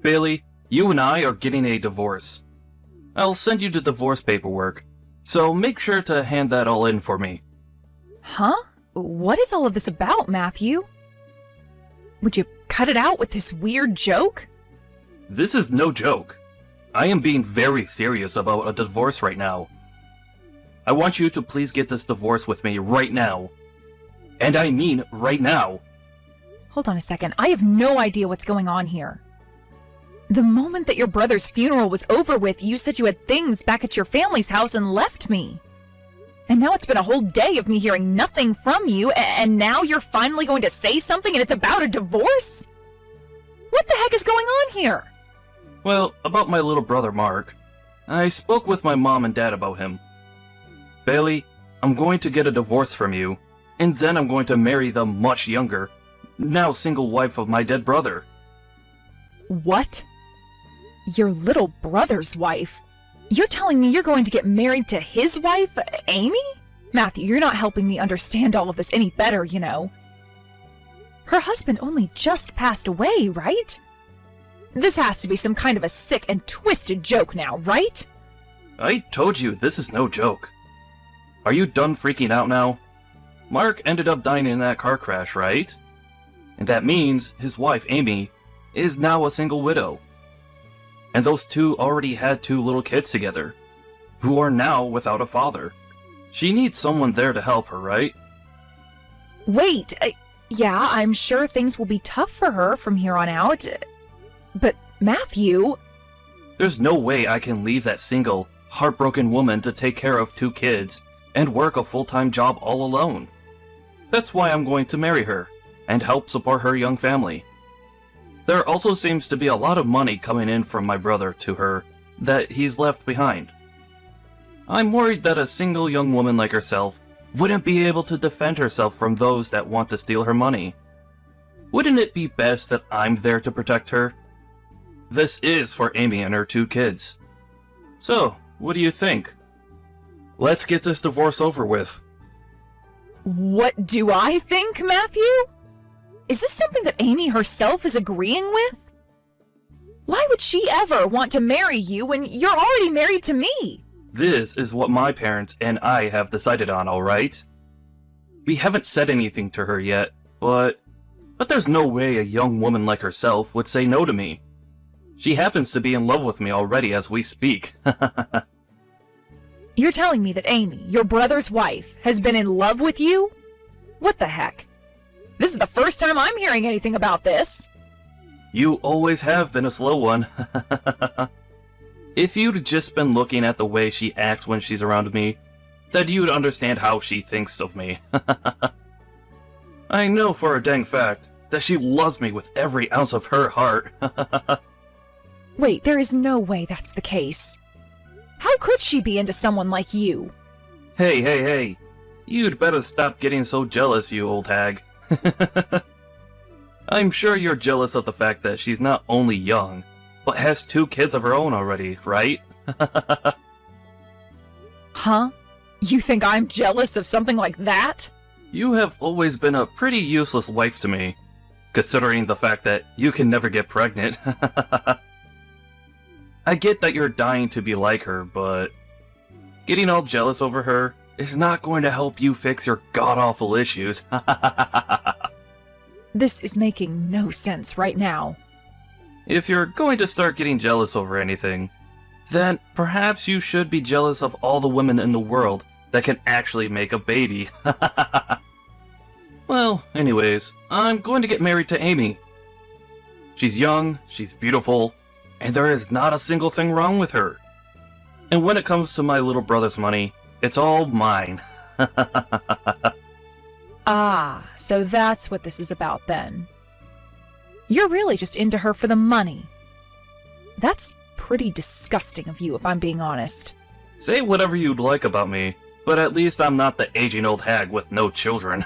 Bailey, you and I are getting a divorce. I'll send you the divorce paperwork, so make sure to hand that all in for me. Huh? What is all of this about, Matthew? Would you cut it out with this weird joke? This is no joke. I am being very serious about a divorce right now. I want you to please get this divorce with me right now. And I mean right now. Hold on a second. I have no idea what's going on here. The moment that your brother's funeral was over with, you said you had things back at your family's house and left me. And now it's been a whole day of me hearing nothing from you, and now you're finally going to say something and it's about a divorce? What the heck is going on here? Well, about my little brother Mark. I spoke with my mom and dad about him. Bailey, I'm going to get a divorce from you, and then I'm going to marry the much younger, now single wife of my dead brother. What? Your little brother's wife? You're telling me you're going to get married to his wife, Amy? Matthew, you're not helping me understand all of this any better, you know. Her husband only just passed away, right? This has to be some kind of a sick and twisted joke now, right? I told you this is no joke. Are you done freaking out now? Mark ended up dying in that car crash, right? And that means his wife, Amy, is now a single widow. And those two already had 2 little kids together, who are now without a father. She needs someone there to help her, right? Wait, yeah, I'm sure things will be tough for her from here on out. But Matthew... There's no way I can leave that single, heartbroken woman to take care of 2 kids and work a full-time job all alone. That's why I'm going to marry her and help support her young family. There also seems to be a lot of money coming in from my brother to her that he's left behind. I'm worried that a single young woman like herself wouldn't be able to defend herself from those that want to steal her money. Wouldn't it be best that I'm there to protect her? This is for Amy and her 2 kids. So, what do you think? Let's get this divorce over with. What do I think, Matthew? Is this something that Amy herself is agreeing with? Why would she ever want to marry you when you're already married to me? This is what my parents and I have decided on, alright? We haven't said anything to her yet, but there's no way a young woman like herself would say no to me. She happens to be in love with me already as we speak. You're telling me that Amy, your brother's wife, has been in love with you? What the heck? This is the first time I'm hearing anything about this. You always have been a slow one. If you'd just been looking at the way she acts when she's around me, then you'd understand how she thinks of me. I know for a dang fact that she loves me with every ounce of her heart. Wait, there is no way that's the case. How could she be into someone like you? Hey. You'd better stop getting so jealous, you old hag. I'm sure you're jealous of the fact that she's not only young, but has 2 kids of her own already, right? Huh? You think I'm jealous of something like that? You have always been a pretty useless wife to me, considering the fact that you can never get pregnant. I get that you're dying to be like her, but getting all jealous over her is not going to help you fix your god-awful issues. This is making no sense right now. If you're going to start getting jealous over anything, then perhaps you should be jealous of all the women in the world that can actually make a baby. Well, anyways, I'm going to get married to Amy. She's young, she's beautiful, and there is not a single thing wrong with her. And when it comes to my little brother's money, it's all mine. Ah, so that's what this is about then. You're really just into her for the money. That's pretty disgusting of you, if I'm being honest. Say whatever you'd like about me, but at least I'm not the aging old hag with no children.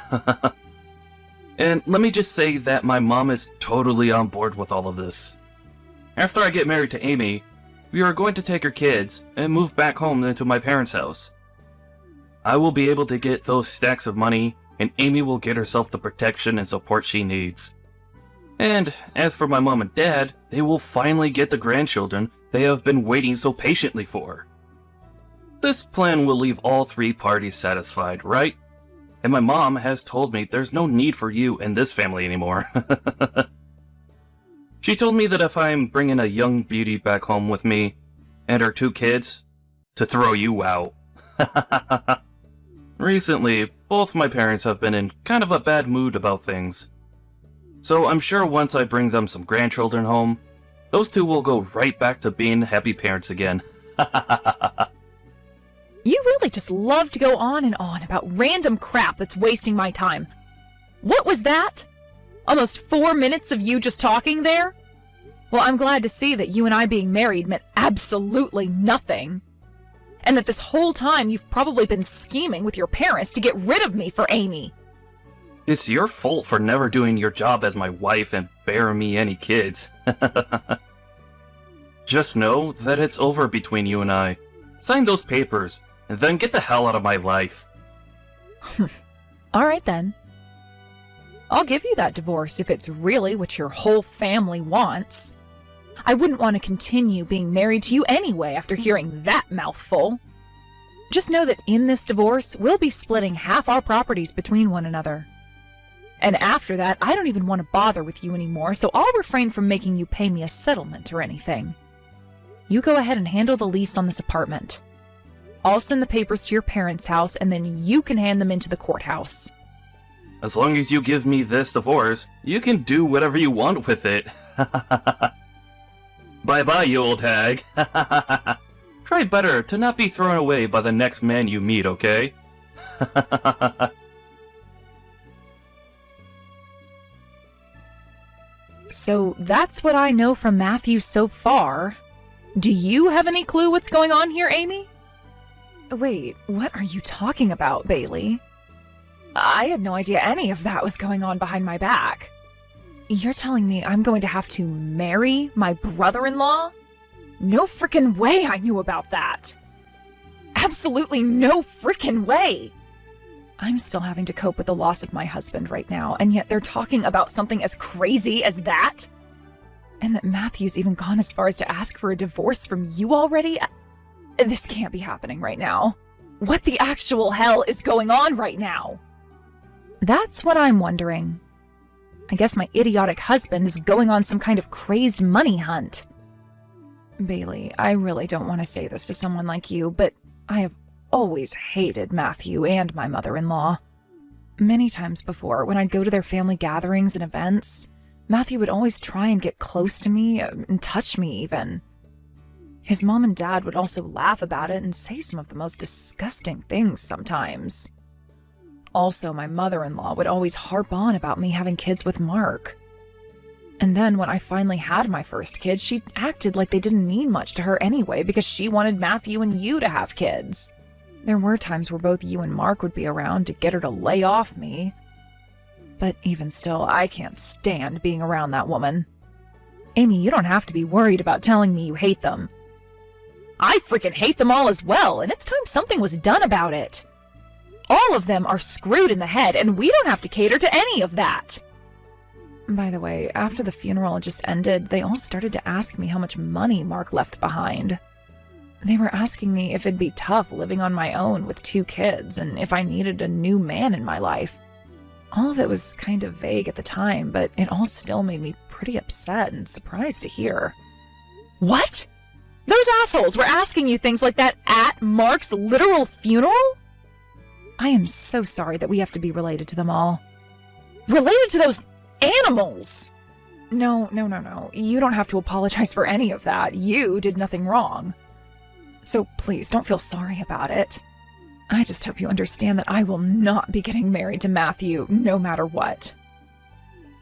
And let me just say that my mom is totally on board with all of this. After I get married to Amy, we are going to take her kids and move back home into my parents' house. I will be able to get those stacks of money, and Amy will get herself the protection and support she needs. And as for my mom and dad, they will finally get the grandchildren they have been waiting so patiently for. This plan will leave all three parties satisfied, right? And my mom has told me there's no need for you in this family anymore. She told me that if I'm bringing a young beauty back home with me and our 2 kids, to throw you out. Recently, both my parents have been in kind of a bad mood about things. So I'm sure once I bring them some grandchildren home, those 2 will go right back to being happy parents again. You really just love to go on and on about random crap that's wasting my time. What was that? Almost 4 minutes of you just talking there? Well, I'm glad to see that you and I being married meant absolutely nothing. And that this whole time you've probably been scheming with your parents to get rid of me for Amy. It's your fault for never doing your job as my wife and bearing me any kids. Just know that it's over between you and I. Sign those papers, and then get the hell out of my life. All right then. I'll give you that divorce if it's really what your whole family wants. I wouldn't want to continue being married to you anyway after hearing that mouthful. Just know that in this divorce, we'll be splitting half our properties between one another. And after that, I don't even want to bother with you anymore, so I'll refrain from making you pay me a settlement or anything. You go ahead and handle the lease on this apartment. I'll send the papers to your parents' house, and then you can hand them into the courthouse. As long as you give me this divorce, you can do whatever you want with it. Bye-bye, you old hag. Try better to not be thrown away by the next man you meet, okay? So that's what I know from Matthew so far. Do you have any clue what's going on here, Amy? Wait, what are you talking about, Bailey? I had no idea any of that was going on behind my back. You're telling me I'm going to have to marry my brother-in-law? No frickin' way I knew about that. Absolutely no frickin' way. I'm still having to cope with the loss of my husband right now, and yet they're talking about something as crazy as that? And that Matthew's even gone as far as to ask for a divorce from you already? This can't be happening right now. What the actual hell is going on right now? That's what I'm wondering. I guess my idiotic husband is going on some kind of crazed money hunt. Bailey, I really don't want to say this to someone like you, but I have always hated Matthew and my mother-in-law. Many times before, when I'd go to their family gatherings and events, Matthew would always try and get close to me and touch me even. His mom and dad would also laugh about it and say some of the most disgusting things sometimes. Also, my mother-in-law would always harp on about me having kids with Mark. And then when I finally had my first kid, she acted like they didn't mean much to her anyway because she wanted Matthew and you to have kids. There were times where both you and Mark would be around to get her to lay off me. But even still, I can't stand being around that woman. Amy, you don't have to be worried about telling me you hate them. I freaking hate them all as well, and it's time something was done about it. All of them are screwed in the head, and we don't have to cater to any of that. By the way, after the funeral just ended, they all started to ask me how much money Mark left behind. They were asking me if it'd be tough living on my own with 2 kids, and if I needed a new man in my life. All of it was kind of vague at the time, but it all still made me pretty upset and surprised to hear. What? Those assholes were asking you things like that at Mark's literal funeral? I am so sorry that we have to be related to them all. Related to those animals? No. You don't have to apologize for any of that. You did nothing wrong. So please don't feel sorry about it. I just hope you understand that I will not be getting married to Matthew no matter what.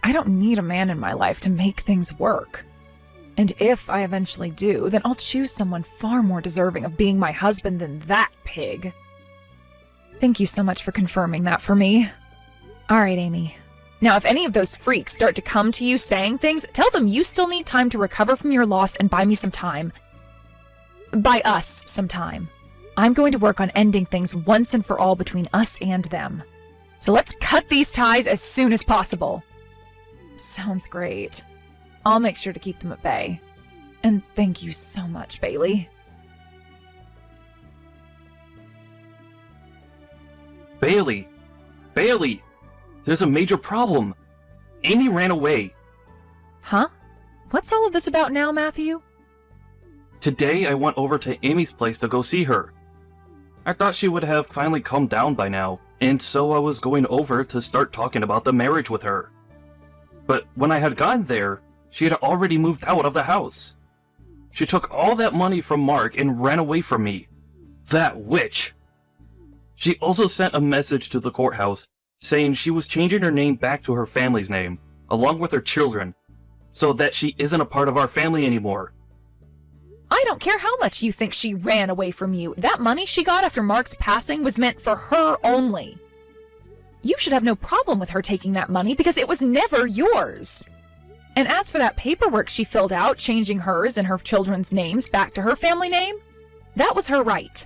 I don't need a man in my life to make things work. And if I eventually do, then I'll choose someone far more deserving of being my husband than that pig. Thank you so much for confirming that for me. All right, Amy. Now, if any of those freaks start to come to you saying things, tell them you still need time to recover from your loss and buy me some time. Buy us some time. I'm going to work on ending things once and for all between us and them. So let's cut these ties as soon as possible. Sounds great. I'll make sure to keep them at bay. And thank you so much, Bailey. Bailey! Bailey! There's a major problem. Amy ran away. Huh? What's all of this about now, Matthew? Today I went over to Amy's place to go see her. I thought she would have finally calmed down by now, and so I was going over to start talking about the marriage with her. But when I had gotten there, she had already moved out of the house. She took all that money from Mark and ran away from me. That witch! She also sent a message to the courthouse saying she was changing her name back to her family's name, along with her children, so that she isn't a part of our family anymore. I don't care how much you think she ran away from you. That money she got after Mark's passing was meant for her only. You should have no problem with her taking that money because it was never yours. And as for that paperwork she filled out, changing hers and her children's names back to her family name, that was her right.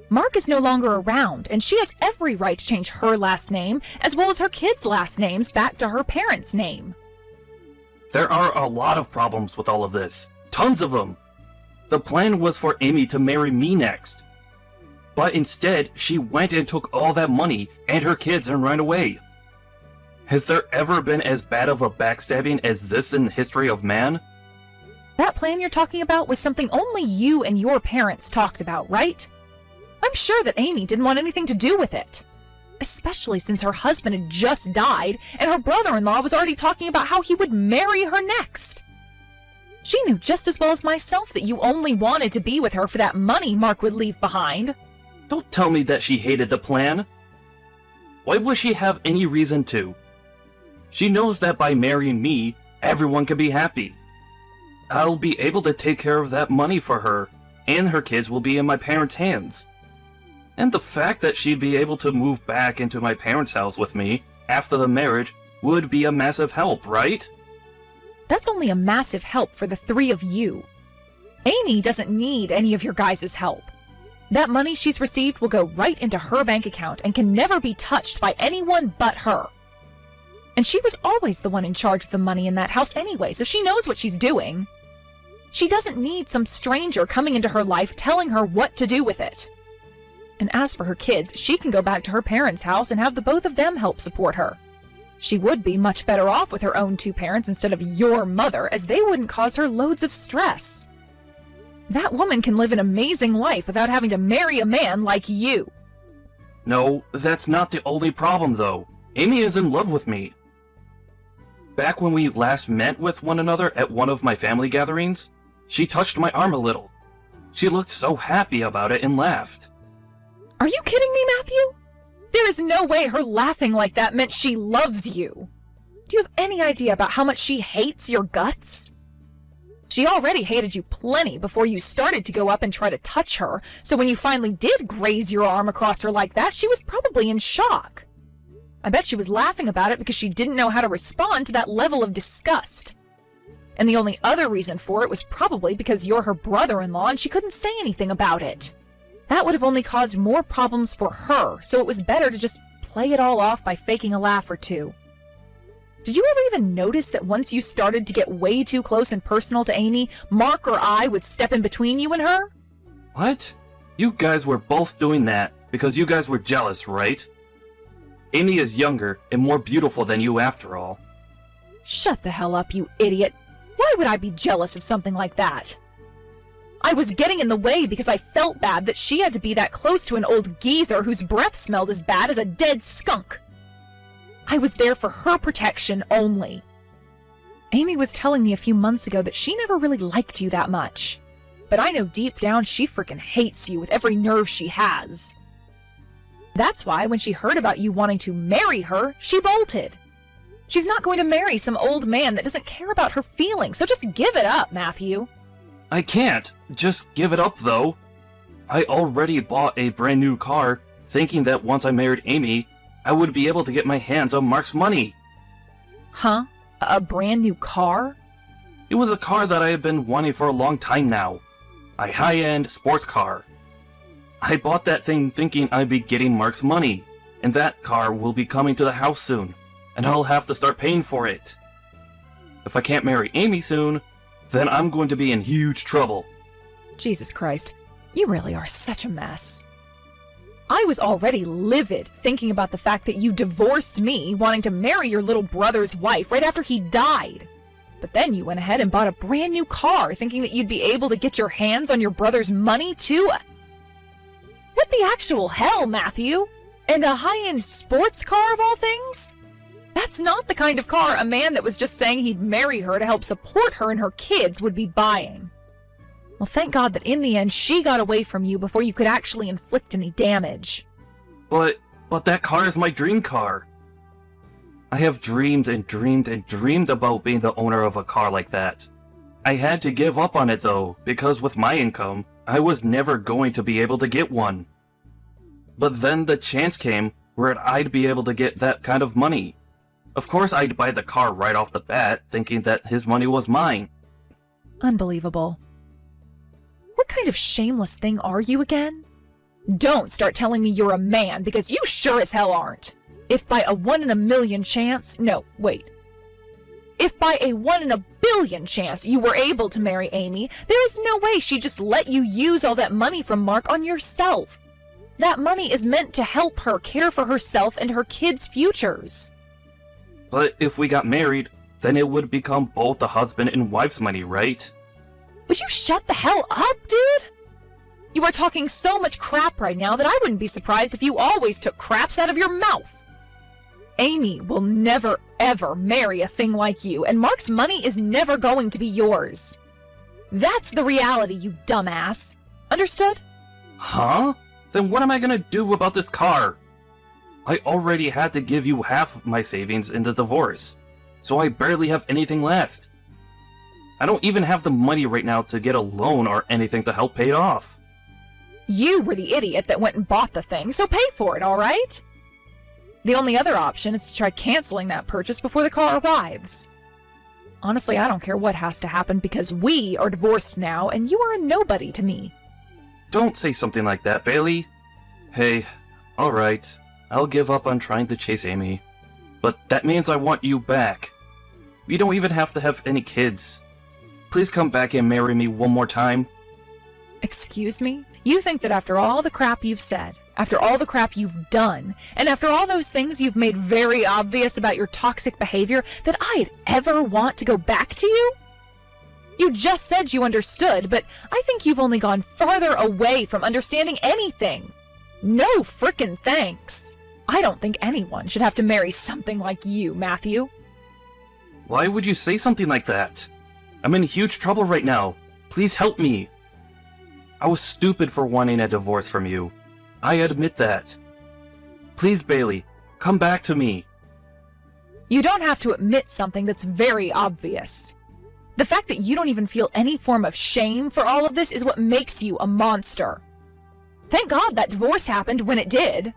Mark is no longer around, and she has every right to change her last name, as well as her kids' last names back to her parents' name. There are a lot of problems with all of this. Tons of them. The plan was for Amy to marry me next. But instead, she went and took all that money and her kids and ran away. Has there ever been as bad of a backstabbing as this in the history of man? That plan you're talking about was something only you and your parents talked about, right? I'm sure that Amy didn't want anything to do with it. Especially since her husband had just died and her brother-in-law was already talking about how he would marry her next. She knew just as well as myself that you only wanted to be with her for that money Mark would leave behind. Don't tell me that she hated the plan. Why would she have any reason to? She knows that by marrying me, everyone can be happy. I'll be able to take care of that money for her, and her kids will be in my parents' hands. And the fact that she'd be able to move back into my parents' house with me after the marriage would be a massive help, right? That's only a massive help for the three of you. Amy doesn't need any of your guys' help. That money she's received will go right into her bank account and can never be touched by anyone but her. And she was always the one in charge of the money in that house anyway, so she knows what she's doing. She doesn't need some stranger coming into her life telling her what to do with it. And as for her kids, she can go back to her parents' house and have the both of them help support her. She would be much better off with her own two parents instead of your mother, as they wouldn't cause her loads of stress. That woman can live an amazing life without having to marry a man like you. No, that's not the only problem, though. Amy is in love with me. Back when we last met with one another at one of my family gatherings, she touched my arm a little. She looked so happy about it and laughed. Are you kidding me, Matthew? There is no way her laughing like that meant she loves you. Do you have any idea about how much she hates your guts? She already hated you plenty before you started to go up and try to touch her, so when you finally did graze your arm across her like that, she was probably in shock. I bet she was laughing about it because she didn't know how to respond to that level of disgust. And the only other reason for it was probably because you're her brother-in-law and she couldn't say anything about it. That would have only caused more problems for her, so it was better to just play it all off by faking a laugh or two. Did you ever even notice that once you started to get way too close and personal to Amy, Mark or I would step in between you and her? What? You guys were both doing that because you guys were jealous, right? Amy is younger and more beautiful than you after all. Shut the hell up, you idiot. Why would I be jealous of something like that? I was getting in the way because I felt bad that she had to be that close to an old geezer whose breath smelled as bad as a dead skunk. I was there for her protection only. Amy was telling me a few months ago that she never really liked you that much. But I know deep down she freaking hates you with every nerve she has. That's why when she heard about you wanting to marry her, she bolted. She's not going to marry some old man that doesn't care about her feelings, so just give it up, Matthew. I can't just give it up, though. I already bought a brand new car, thinking that once I married Amy, I would be able to get my hands on Mark's money. Huh? A brand new car? It was a car that I had been wanting for a long time now. A high-end sports car. I bought that thing thinking I'd be getting Mark's money, and that car will be coming to the house soon, and I'll have to start paying for it. If I can't marry Amy soon, then I'm going to be in huge trouble. Jesus Christ, you really are such a mess. I was already livid thinking about the fact that you divorced me, wanting to marry your little brother's wife right after he died. But then you went ahead and bought a brand new car, thinking that you'd be able to get your hands on your brother's money too? What the actual hell, Matthew? And a high-end sports car of all things? That's not the kind of car a man that was just saying he'd marry her to help support her and her kids would be buying. Well, thank God that in the end she got away from you before you could actually inflict any damage. But that car is my dream car. I have dreamed and dreamed and dreamed about being the owner of a car like that. I had to give up on it though, because with my income, I was never going to be able to get one. But then the chance came where I'd be able to get that kind of money. Of course I'd buy the car right off the bat, thinking that his money was mine. Unbelievable. What kind of shameless thing are you again? Don't start telling me you're a man, because you sure as hell aren't. If by a 1 in a million chance, no, wait. If by a 1 in a billion chance you were able to marry Amy, there is no way she'd just let you use all that money from Mark on yourself. That money is meant to help her care for herself and her kids' futures. But if we got married, then it would become both the husband and wife's money, right? Would you shut the hell up, dude? You are talking so much crap right now that I wouldn't be surprised if you always took craps out of your mouth. Amy will never, ever marry a thing like you, and Mark's money is never going to be yours. That's the reality, you dumbass. Understood? Huh? Then what am I gonna do about this car? I already had to give you half of my savings in the divorce, so I barely have anything left. I don't even have the money right now to get a loan or anything to help pay it off. You were the idiot that went and bought the thing, so pay for it, all right? The only other option is to try canceling that purchase before the car arrives. Honestly, I don't care what has to happen because we are divorced now and you are a nobody to me. Don't say something like that, Bailey. Hey, alright, I'll give up on trying to chase Amy. But that means I want you back. We don't even have to have any kids. Please come back and marry me one more time. Excuse me? You think that after all the crap you've said, after all the crap you've done, and after all those things you've made very obvious about your toxic behavior, that I'd ever want to go back to you? You just said you understood, but I think you've only gone farther away from understanding anything. No frickin' thanks. I don't think anyone should have to marry something like you, Matthew. Why would you say something like that? I'm in huge trouble right now. Please help me. I was stupid for wanting a divorce from you. I admit that. Please, Bailey, come back to me. You don't have to admit something that's very obvious. The fact that you don't even feel any form of shame for all of this is what makes you a monster. Thank God that divorce happened when it did.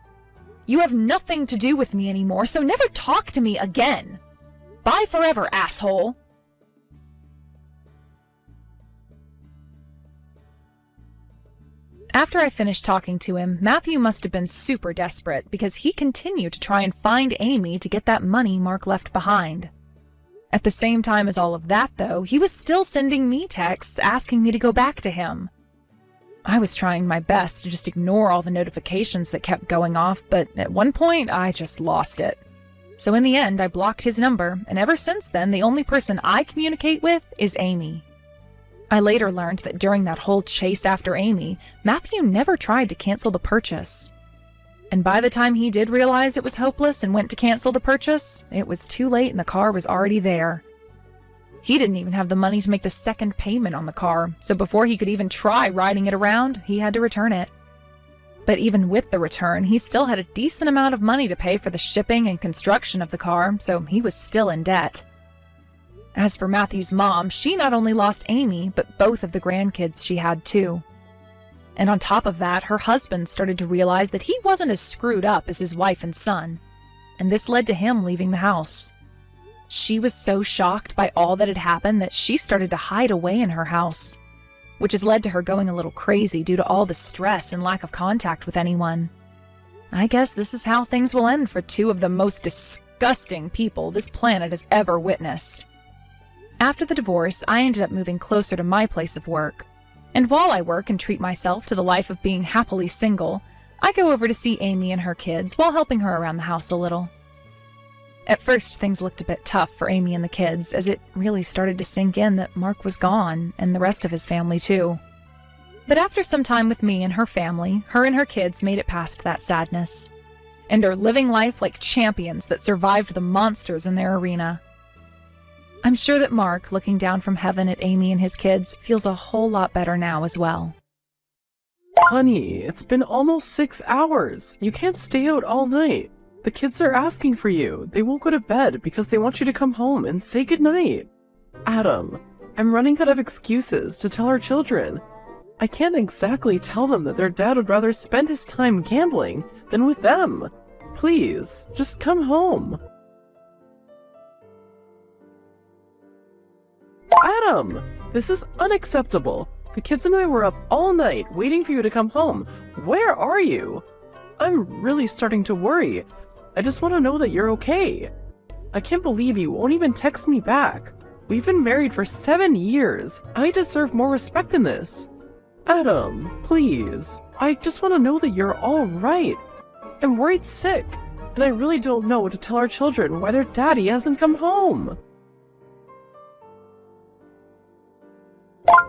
You have nothing to do with me anymore, so never talk to me again. Bye forever, asshole. After I finished talking to him, Matthew must have been super desperate because he continued to try and find Amy to get that money Mark left behind. At the same time as all of that, though, he was still sending me texts asking me to go back to him. I was trying my best to just ignore all the notifications that kept going off, but at one point I just lost it. So in the end, I blocked his number, and ever since then, the only person I communicate with is Amy. I later learned that during that whole chase after Amy, Matthew never tried to cancel the purchase. And by the time he did realize it was hopeless and went to cancel the purchase, it was too late and the car was already there. He didn't even have the money to make the second payment on the car, so before he could even try riding it around, he had to return it. But even with the return, he still had a decent amount of money to pay for the shipping and construction of the car, so he was still in debt. As for Matthew's mom, she not only lost Amy, but both of the grandkids she had too. And on top of that, her husband started to realize that he wasn't as screwed up as his wife and son, and this led to him leaving the house. She was so shocked by all that had happened that she started to hide away in her house, which has led to her going a little crazy due to all the stress and lack of contact with anyone. I guess this is how things will end for two of the most disgusting people this planet has ever witnessed. After the divorce, I ended up moving closer to my place of work. And while I work and treat myself to the life of being happily single, I go over to see Amy and her kids while helping her around the house a little. At first, things looked a bit tough for Amy and the kids, as it really started to sink in that Mark was gone, and the rest of his family too. But after some time with me and her family, her and her kids made it past that sadness, and are living life like champions that survived the monsters in their arena. I'm sure that Mark, looking down from heaven at Amy and his kids, feels a whole lot better now as well. Honey, it's been almost 6 hours. You can't stay out all night. The kids are asking for you. They won't go to bed because they want you to come home and say goodnight. Adam, I'm running out of excuses to tell our children. I can't exactly tell them that their dad would rather spend his time gambling than with them. Please, just come home. Adam, this is unacceptable. The kids and I were up all night waiting for you to come home. Where are you? I'm really starting to worry. I just want to know that you're okay. I can't believe you won't even text me back. We've been married for 7 years. I deserve more respect than this. Adam, please. I just want to know that you're all right. I'm worried sick, and I really don't know what to tell our children why their daddy hasn't come home.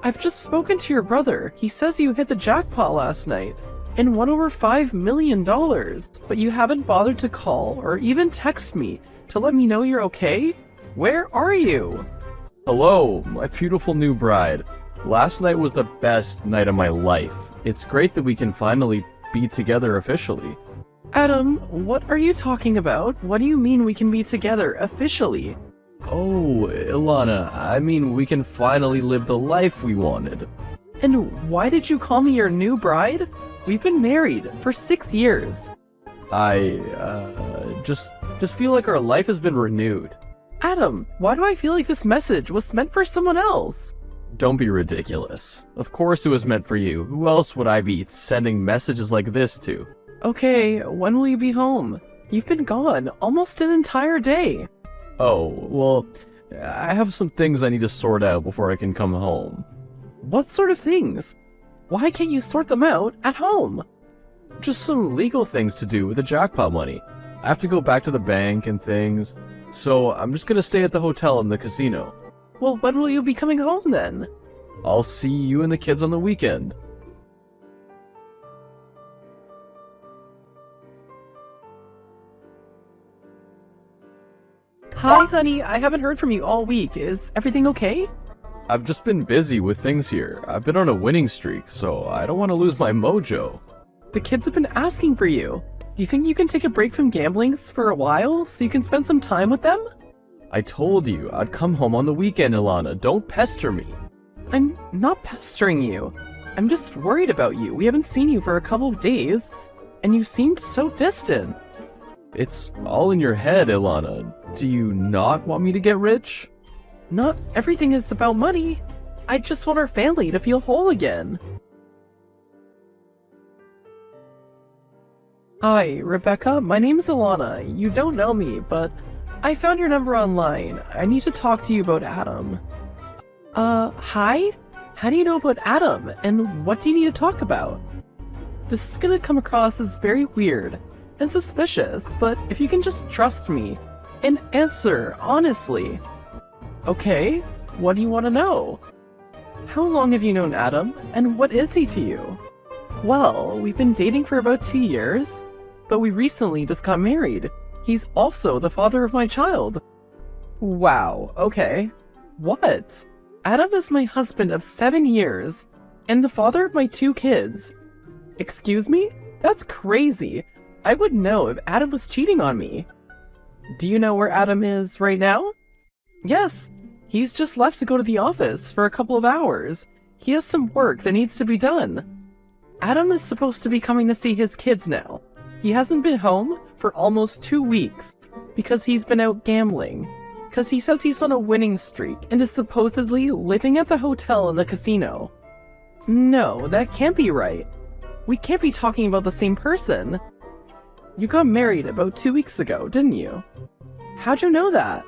I've just spoken to your brother. He says you hit the jackpot last night and won over $5 million, but you haven't bothered to call or even text me to let me know you're okay? Where are you? Hello, my beautiful new bride. Last night was the best night of my life. It's great that we can finally be together officially. Adam, what are you talking about? What do you mean we can be together officially? Oh, Ilana, I mean we can finally live the life we wanted. And why did you call me your new bride? We've been married for 6 years. I, just feel like our life has been renewed. Adam, why do I feel like this message was meant for someone else? Don't be ridiculous. Of course it was meant for you. Who else would I be sending messages like this to? Okay, when will you be home? You've been gone almost an entire day. Oh, well, I have some things I need to sort out before I can come home. What sort of things? Why can't you sort them out at home? Just some legal things to do with the jackpot money. I have to go back to the bank and things, so I'm just gonna stay at the hotel in the casino. Well, when will you be coming home then? I'll see you and the kids on the weekend. Hi, honey. I haven't heard from you all week. Is everything okay? I've just been busy with things here. I've been on a winning streak, so I don't want to lose my mojo. The kids have been asking for you. Do you think you can take a break from gambling for a while so you can spend some time with them? I told you I'd come home on the weekend, Ilana. Don't pester me. I'm not pestering you. I'm just worried about you. We haven't seen you for a couple of days, and you seemed so distant. It's all in your head, Ilana. Do you not want me to get rich? Not everything is about money. I just want our family to feel whole again. Hi, Rebecca. My name's Ilana. You don't know me, but I found your number online. I need to talk to you about Adam. Hi? How do you know about Adam, and what do you need to talk about? This is gonna come across as very weird and suspicious, but if you can just trust me and answer honestly. Okay, what do you want to know? How long have you known Adam, and what is he to you? Well, we've been dating for about 2 years, but we recently just got married. He's also the father of my child. Wow, okay. What? Adam is my husband of 7 years, and the father of my 2 kids. Excuse me? That's crazy. I would know if Adam was cheating on me. Do you know where Adam is right now? Yes, he's just left to go to the office for a couple of hours. He has some work that needs to be done. Adam is supposed to be coming to see his kids now. He hasn't been home for almost 2 weeks because he's been out gambling. Because he says he's on a winning streak and is supposedly living at the hotel in the casino. No, that can't be right. We can't be talking about the same person. You got married about 2 weeks ago, didn't you? How'd you know that?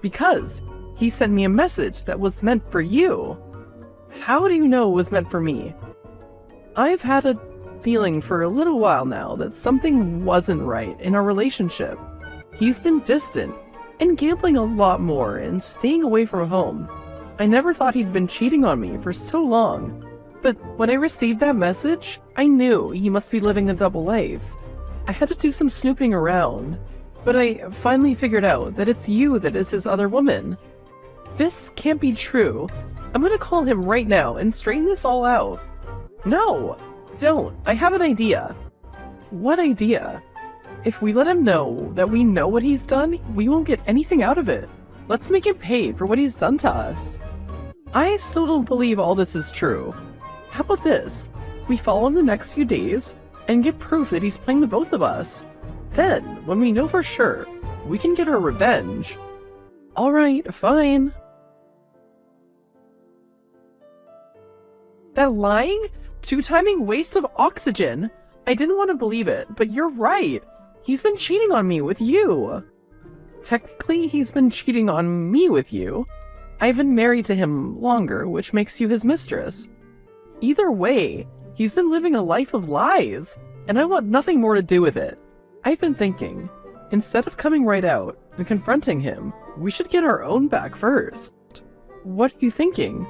Because He sent me a message that was meant for you. How do you know it was meant for me? I've had a feeling for a little while now that something wasn't right in our relationship. He's been distant and gambling a lot more and staying away from home. I never thought he'd been cheating on me for so long. But when I received that message, I knew he must be living a double life. I had to do some snooping around, but I finally figured out that it's you that is his other woman. This can't be true. I'm gonna call him right now and straighten this all out. No, don't. I have an idea. What idea? If we let him know that we know what he's done, we won't get anything out of it. Let's make him pay for what he's done to us. I still don't believe all this is true. How about this? We follow him the next few days and get proof that he's playing the both of us. Then, when we know for sure, we can get our revenge. Alright, fine. That lying? Two-timing waste of oxygen. I didn't want to believe it, but you're right. He's been cheating on me with you. Technically, he's been cheating on me with you. I've been married to him longer, which makes you his mistress. Either way, he's been living a life of lies, and I want nothing more to do with it. I've been thinking, instead of coming right out and confronting him, we should get our own back first. What are you thinking?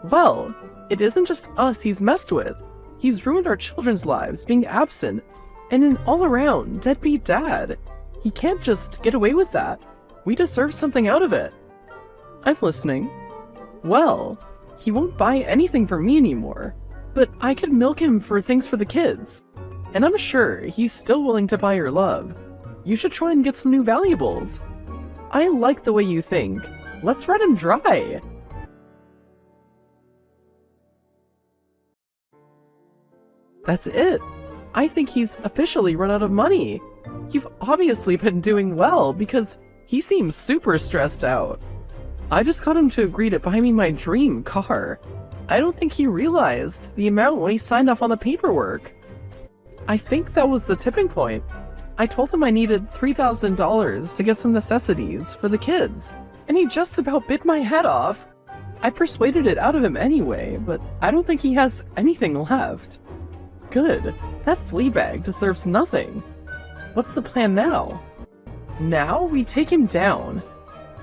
Well, it isn't just us he's messed with. He's ruined our children's lives, being absent, and an all-around deadbeat dad. He can't just get away with that. We deserve something out of it. I'm listening. Well, he won't buy anything for me anymore, but I could milk him for things for the kids. And I'm sure he's still willing to buy your love. You should try and get some new valuables. I like the way you think. Let's let him dry. That's it. I think he's officially run out of money. You've obviously been doing well because he seems super stressed out. I just got him to agree to buy me my dream car. I don't think he realized the amount when he signed off on the paperwork. I think that was the tipping point. I told him I needed $3,000 to get some necessities for the kids, and he just about bit my head off. I persuaded it out of him anyway, but I don't think he has anything left. Good. That flea bag deserves nothing. What's the plan now? Now we take him down.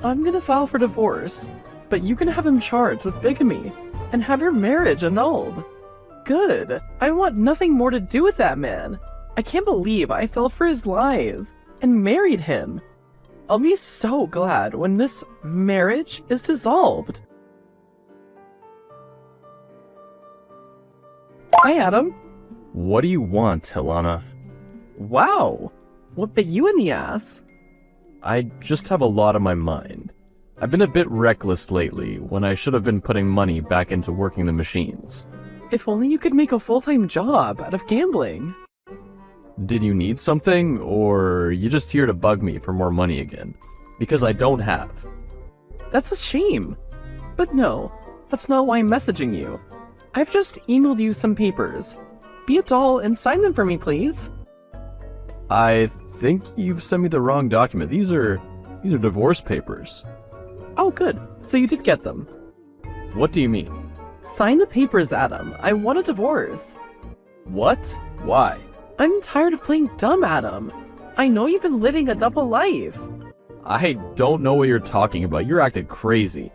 I'm gonna file for divorce, but you can have him charged with bigamy and have your marriage annulled. Good. I want nothing more to do with that man. I can't believe I fell for his lies and married him. I'll be so glad when this marriage is dissolved. Hi, Adam. What do you want, Ilana? Wow. What bit you in the ass? I just have a lot on my mind. I've been a bit reckless lately when I should have been putting money back into working the machines. If only you could make a full-time job out of gambling. Did you need something, or are you just here to bug me for more money again? Because I don't have. That's a shame. But no, that's not why I'm messaging you. I've just emailed you some papers. Be a doll and sign them for me, please. I think you've sent me the wrong document. These are divorce papers. Oh, good. So you did get them. What do you mean? Sign the papers, Adam. I want a divorce. What? Why? I'm tired of playing dumb, Adam. I know you've been living a double life. I don't know what you're talking about. You're acting crazy.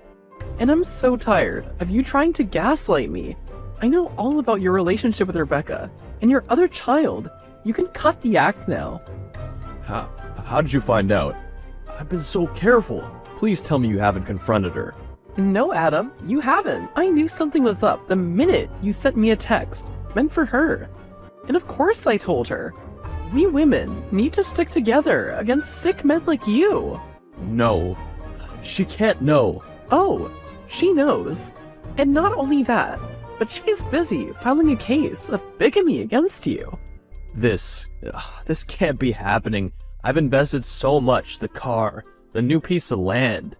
And I'm so tired of you trying to gaslight me. I know all about your relationship with Rebecca and your other child. You can cut the act now. How did you find out? I've been so careful. Please tell me you haven't confronted her. No, Adam, you haven't. I knew something was up the minute you sent me a text meant for her. And of course I told her. We women need to stick together against sick men like you. No. She can't know. Oh, she knows. And not only that, but she's busy filing a case of bigamy against you. This can't be happening. I've invested so much, the car, the new piece of land.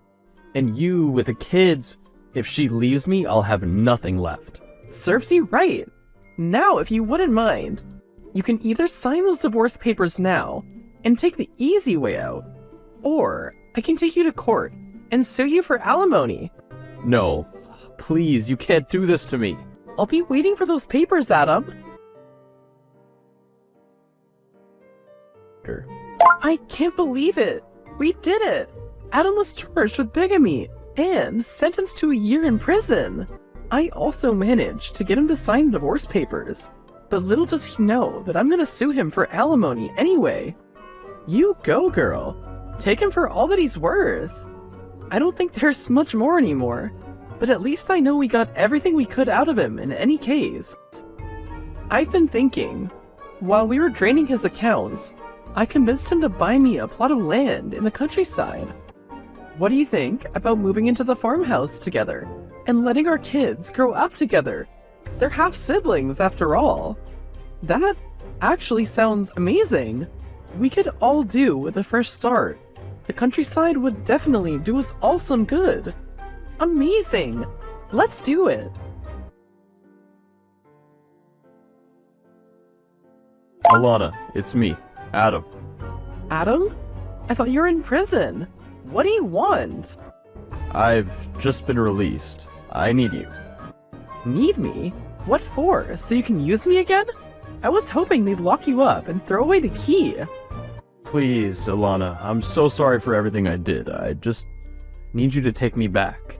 And you with the kids. If she leaves me, I'll have nothing left. Serves you right. Now, if you wouldn't mind, you can either sign those divorce papers now and take the easy way out, or I can take you to court and sue you for alimony. No, please, you can't do this to me. I'll be waiting for those papers, Adam. I can't believe it. We did it. Adam was charged with bigamy and sentenced to a year in prison. I also managed to get him to sign divorce papers, but little does he know that I'm gonna sue him for alimony anyway. You go, girl. Take him for all that he's worth. I don't think there's much more anymore, but at least I know we got everything we could out of him in any case. I've been thinking, while we were draining his accounts, I convinced him to buy me a plot of land in the countryside. What do you think about moving into the farmhouse together and letting our kids grow up together? They're half siblings after all. That actually sounds amazing. We could all do with a fresh start. The countryside would definitely do us all some good. Amazing! Let's do it! Alana, it's me, Adam. Adam? I thought you were in prison. What do you want? I've just been released. I need you. Need me? What for? So you can use me again? I was hoping they'd lock you up and throw away the key. Please, Alana, I'm so sorry for everything I did. I just need you to take me back.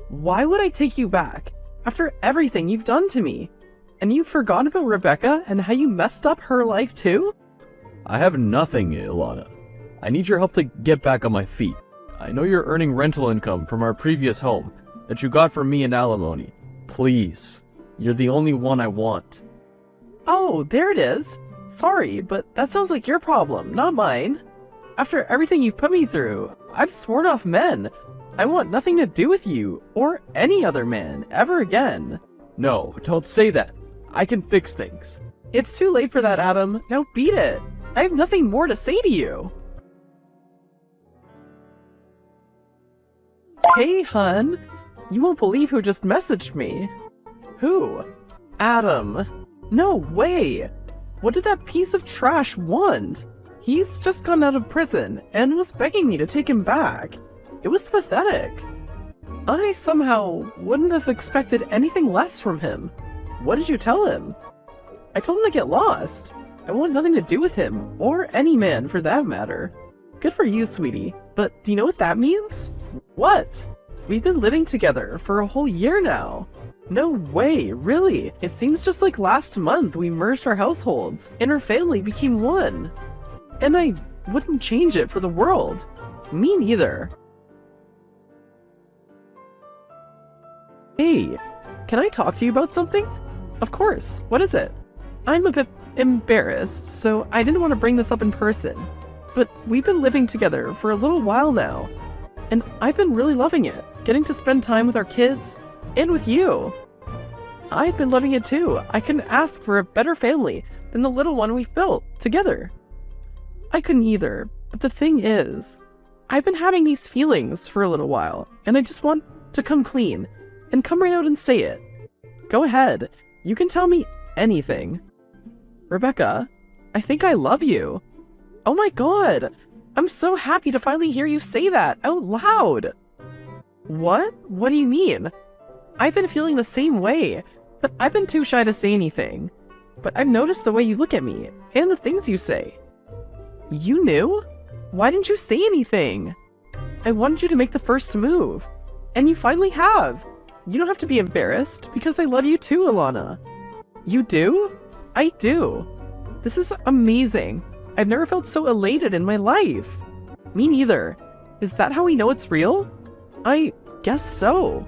Why would I take you back? After everything you've done to me? And you've forgotten about Rebecca and how you messed up her life too? I have nothing, Alana. I need your help to get back on my feet. I know you're earning rental income from our previous home that you got from me in alimony. Please, you're the only one I want. Oh, there it is. Sorry, but that sounds like your problem, not mine. After everything you've put me through, I've sworn off men. I want nothing to do with you, or any other man, ever again. No, don't say that. I can fix things. It's too late for that, Adam. Now beat it. I have nothing more to say to you. Hey, hun. You won't believe who just messaged me. Who? Adam. No way. What did that piece of trash want? He's just gotten out of prison and was begging me to take him back. It was pathetic. I somehow wouldn't have expected anything less from him. What did you tell him? I told him to get lost. I want nothing to do with him, or any man for that matter. Good for you, sweetie. But do you know what that means? What? We've been living together for a whole year now. No way, really. It seems just like last month we merged our households, and our family became one. And I wouldn't change it for the world. Me neither. Hey, can I talk to you about something? Of course, what is it? I'm a bit embarrassed, so I didn't want to bring this up in person. But we've been living together for a little while now, and I've been really loving it, getting to spend time with our kids, and with you. I've been loving it too. I couldn't ask for a better family than the little one we've built together. I couldn't either, but the thing is, I've been having these feelings for a little while, and I just want to come clean, and come right out and say it. Go ahead, you can tell me anything. Rebecca, I think I love you. Oh my god, I'm so happy to finally hear you say that out loud. What? What do you mean? I've been feeling the same way, but I've been too shy to say anything. But I've noticed the way you look at me, and the things you say. You knew? Why didn't you say anything? I wanted you to make the first move, and you finally have. You don't have to be embarrassed, because I love you too, Alana. You do? I do. This is amazing. I've never felt so elated in my life. Me neither. Is that how we know it's real? I guess so.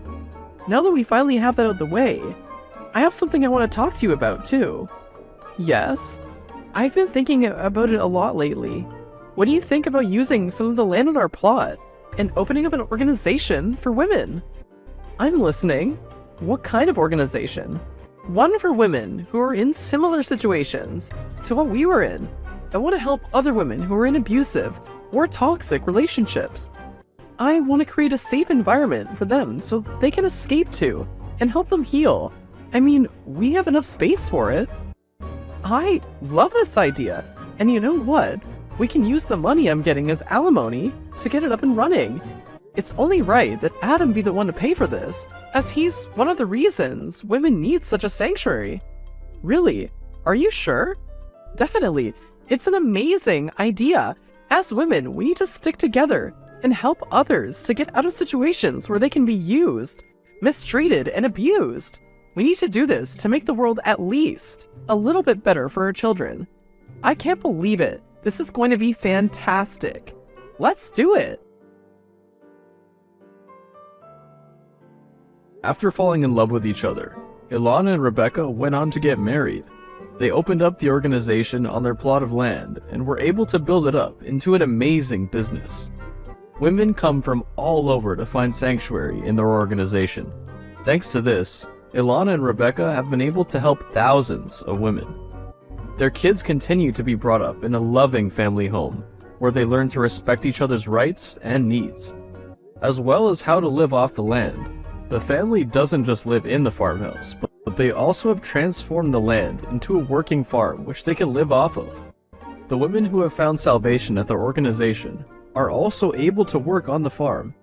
Now that we finally have that out of the way, I have something I want to talk to you about too. Yes? I've been thinking about it a lot lately. What do you think about using some of the land on our plot and opening up an organization for women? I'm listening. What kind of organization? One for women who are in similar situations to what we were in. I want to help other women who are in abusive or toxic relationships. I want to create a safe environment for them so they can escape to and help them heal. I mean, we have enough space for it. I love this idea. And you know what? We can use the money I'm getting as alimony to get it up and running. It's only right that Adam be the one to pay for this, as he's one of the reasons women need such a sanctuary. Really? Are you sure? Definitely. It's an amazing idea. As women, we need to stick together and help others to get out of situations where they can be used, mistreated, and abused. We need to do this to make the world at least a little bit better for our children. I can't believe it. This is going to be fantastic. Let's do it. After falling in love with each other, Ilana and Rebecca went on to get married. They opened up the organization on their plot of land and were able to build it up into an amazing business. Women come from all over to find sanctuary in their organization. Thanks to this, Ilana and Rebecca have been able to help thousands of women. Their kids continue to be brought up in a loving family home, where they learn to respect each other's rights and needs, as well as how to live off the land. The family doesn't just live in the farmhouse, but they also have transformed the land into a working farm which they can live off of. The women who have found salvation at their organization are also able to work on the farm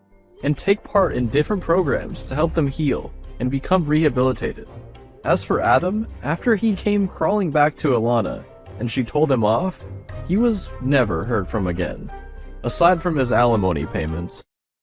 and take part in different programs to help them heal and become rehabilitated. As for Adam, after he came crawling back to Ilana and she told him off, he was never heard from again, aside from his alimony payments.